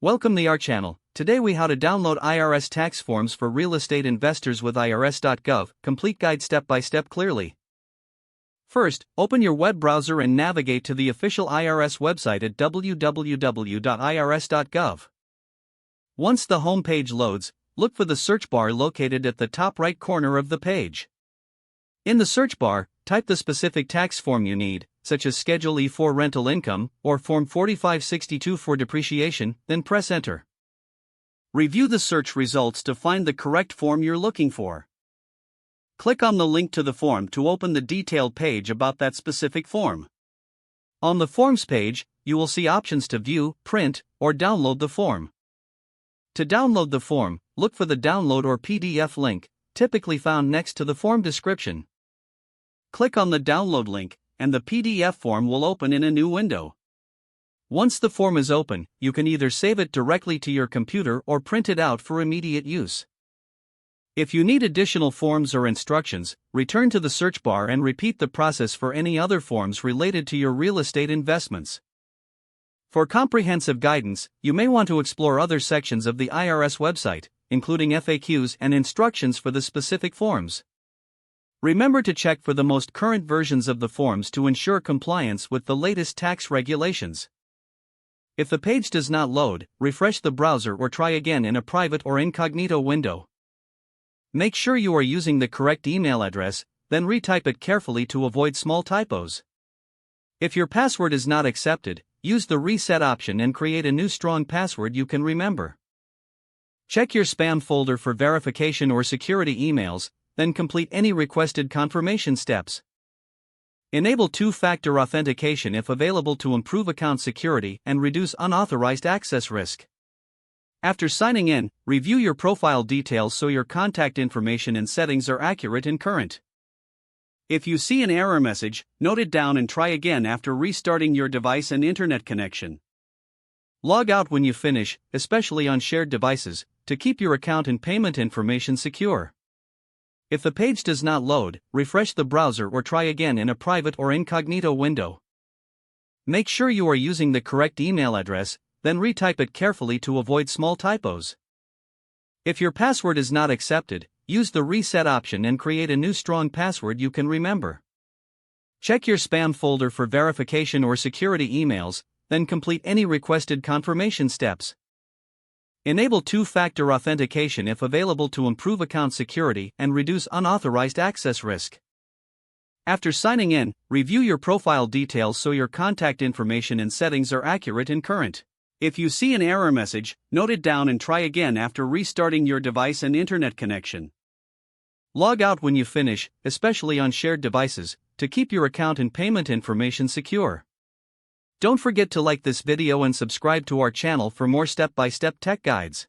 Welcome to our channel. Today we how to download IRS tax forms for real estate investors with IRS.gov, complete guide step by step clearly. First, open your web browser and navigate to the official IRS website at www.irs.gov. Once the home page loads, look for the search bar located at the top right corner of the page. In the search bar, type the specific tax form you need, such as Schedule E for rental income, or Form 4562 for depreciation, then press Enter. Review the search results to find the correct form you're looking for. Click on the link to the form to open the detailed page about that specific form. On the Forms page, you will see options to view, print, or download the form. To download the form, look for the download or PDF link, typically found next to the form description. Click on the download link, and the PDF form will open in a new window. Once the form is open, you can either save it directly to your computer or print it out for immediate use. If you need additional forms or instructions, return to the search bar and repeat the process for any other forms related to your real estate investments. For comprehensive guidance, you may want to explore other sections of the IRS website, including FAQs and instructions for the specific forms. Remember to check for the most current versions of the forms to ensure compliance with the latest tax regulations. If the page does not load, refresh the browser or try again in a private or incognito window. Make sure you are using the correct email address, then retype it carefully to avoid small typos. If your password is not accepted, use the reset option and create a new strong password you can remember. Check your spam folder for verification or security emails, then complete any requested confirmation steps. Enable two-factor authentication if available to improve account security and reduce unauthorized access risk. After signing in, review your profile details so your contact information and settings are accurate and current. If you see an error message, note it down and try again after restarting your device and internet connection. Log out when you finish, especially on shared devices, to keep your account and payment information secure. If the page does not load, refresh the browser or try again in a private or incognito window. Make sure you are using the correct email address, then retype it carefully to avoid small typos. If your password is not accepted, use the reset option and create a new strong password you can remember. Check your spam folder for verification or security emails, then complete any requested confirmation steps. Enable two-factor authentication if available to improve account security and reduce unauthorized access risk. After signing in, review your profile details so your contact information and settings are accurate and current. If you see an error message, note it down and try again after restarting your device and internet connection. Log out when you finish, especially on shared devices, to keep your account and payment information secure. Don't forget to like this video and subscribe to our channel for more step-by-step tech guides.